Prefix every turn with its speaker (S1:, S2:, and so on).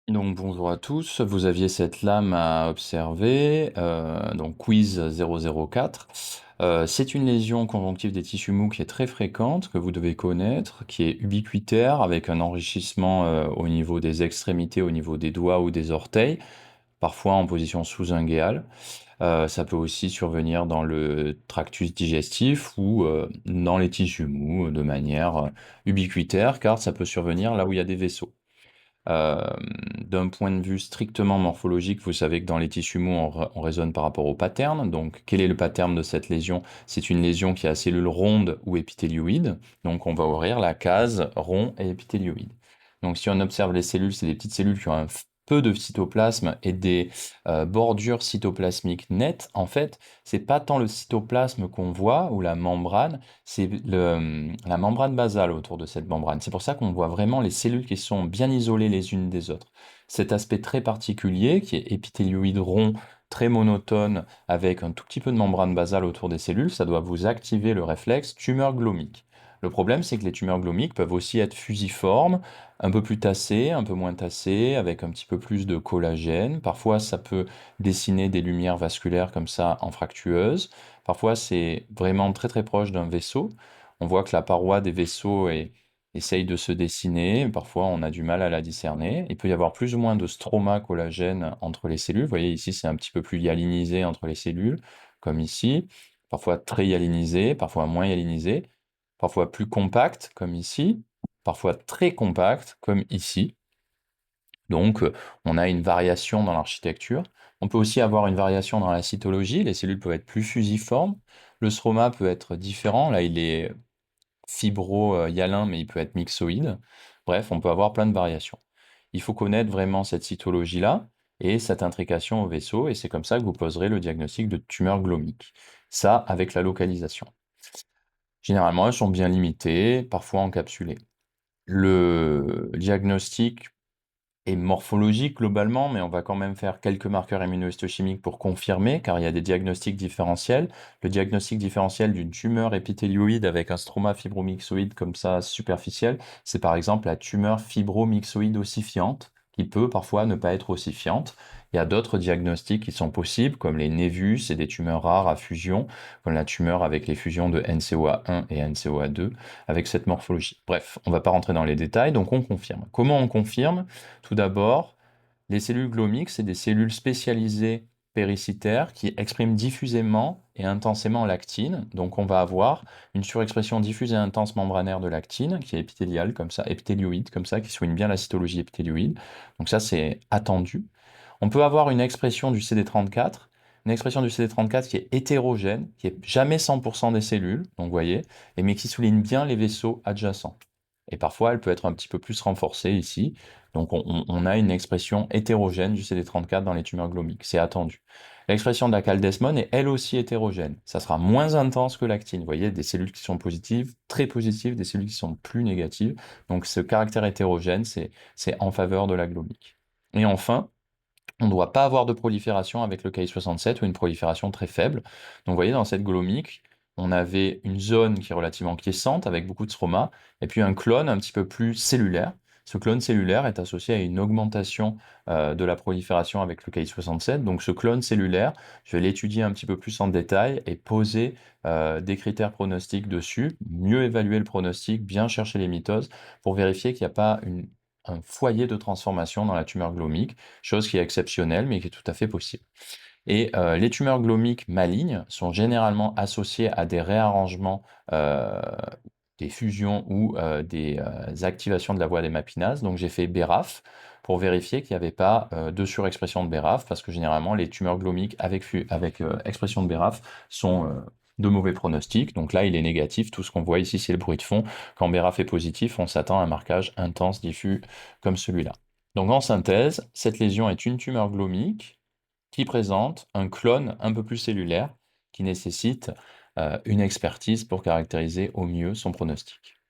S1: Donc bonjour à tous, vous aviez cette lame à observer, donc quiz 004. C'est une lésion conjonctive des tissus mous qui est très fréquente, que vous devez connaître, qui est ubiquitaire, avec un enrichissement au niveau des extrémités, au niveau des doigts ou des orteils, parfois en position sous-inguéale. Ça peut aussi survenir dans le tractus digestif ou dans les tissus mous de manière ubiquitaire, car ça peut survenir là où il y a des vaisseaux. Euh, D'un point de vue strictement morphologique, vous savez que dans les tissus mous, on raisonne par rapport au pattern. Donc, quel est le pattern de cette lésion? C'est une lésion qui a cellules rondes ou épithélioïdes. Donc, on va ouvrir la case rond et épithélioïde. Donc, si on observe les cellules, c'est des petites cellules qui ont un peu de cytoplasme et des bordures cytoplasmiques nettes. En fait, c'est pas tant le cytoplasme qu'on voit ou la membrane, c'est la membrane basale autour de cette membrane. C'est pour ça qu'on voit vraiment les cellules qui sont bien isolées les unes des autres. Cet aspect très particulier, qui est épithélioïde rond, très monotone, avec un tout petit peu de membrane basale autour des cellules, ça doit vous activer le réflexe tumeur glomique. Le problème, c'est que les tumeurs glomiques peuvent aussi être fusiformes, un peu plus tassées, un peu moins tassées, avec un petit peu plus de collagène. Parfois, ça peut dessiner des lumières vasculaires comme ça en fractueuse. Parfois, c'est vraiment très très proche d'un vaisseau. On voit que la paroi des vaisseaux essaye de se dessiner. Parfois, on a du mal à la discerner. Il peut y avoir plus ou moins de stroma collagène entre les cellules. Vous voyez, ici, c'est un petit peu plus hyalinisé entre les cellules, comme ici. Parfois très hyalinisé, parfois moins hyalinisé. Parfois plus compact, comme ici. Parfois très compact, comme ici. Donc, on a une variation dans l'architecture. On peut aussi avoir une variation dans la cytologie. Les cellules peuvent être plus fusiformes. Le stroma peut être différent. Là, il est fibro-hyalin, mais il peut être myxoïde. Bref, on peut avoir plein de variations. Il faut connaître vraiment cette cytologie-là et cette intrication au vaisseau, et c'est comme ça que vous poserez le diagnostic de tumeur glomique. Ça, avec la localisation. Généralement, elles sont bien limitées, parfois encapsulées. Le diagnostic est morphologique globalement, mais on va quand même faire quelques marqueurs immunohistochimiques pour confirmer, car il y a des diagnostics différentiels. Le diagnostic différentiel d'une tumeur épithélioïde avec un stroma fibromyxoïde comme ça superficiel, c'est par exemple la tumeur fibromyxoïde ossifiante, qui peut parfois ne pas être ossifiante. Il y a d'autres diagnostics qui sont possibles, comme les névus, c'est des tumeurs rares à fusion, comme la tumeur avec les fusions de NCOA1 et NCOA2, avec cette morphologie. Bref, on ne va pas rentrer dans les détails, donc on confirme. Comment on confirme? Tout d'abord, les cellules glomiques, c'est des cellules spécialisées péricytaires qui expriment diffusément et intensément l'actine. Donc on va avoir une surexpression diffuse et intense membranaire de l'actine, qui est épithéliale comme ça, épithélioïde comme ça, qui souligne bien la cytologie épithélioïde. Donc ça, c'est attendu. On peut avoir une expression du CD34, une expression du CD34 qui est hétérogène, qui est jamais 100% des cellules, donc vous voyez, mais qui souligne bien les vaisseaux adjacents. Et parfois, elle peut être un petit peu plus renforcée ici. Donc, on a une expression hétérogène du CD34 dans les tumeurs glomiques. C'est attendu. L'expression de la caldesmone est elle aussi hétérogène. Ça sera moins intense que l'actine. Vous voyez, des cellules qui sont positives, très positives, des cellules qui sont plus négatives. Donc, ce caractère hétérogène, c'est en faveur de la glomique. Et enfin, on ne doit pas avoir de prolifération avec le Ki-67 ou une prolifération très faible. Donc vous voyez, dans cette glomique, on avait une zone qui est relativement quiescente avec beaucoup de stroma, et puis un clone un petit peu plus cellulaire. Ce clone cellulaire est associé à une augmentation de la prolifération avec le Ki-67. Donc ce clone cellulaire, je vais l'étudier un petit peu plus en détail et poser des critères pronostiques dessus, mieux évaluer le pronostic, bien chercher les mitoses pour vérifier qu'il n'y a pas un foyer de transformation dans la tumeur glomique, chose qui est exceptionnelle, mais qui est tout à fait possible. Et les tumeurs glomiques malignes sont généralement associées à des réarrangements, des fusions ou des activations de la voie des mapinases. Donc j'ai fait BRAF pour vérifier qu'il n'y avait pas de surexpression de BRAF, parce que généralement les tumeurs glomiques avec expression de BRAF sont de mauvais pronostics. Donc là, il est négatif. Tout ce qu'on voit ici, c'est le bruit de fond. Quand BRAF est positif, on s'attend à un marquage intense, diffus, comme celui-là. Donc en synthèse, cette lésion est une tumeur glomique qui présente un clone un peu plus cellulaire qui nécessite une expertise pour caractériser au mieux son pronostic.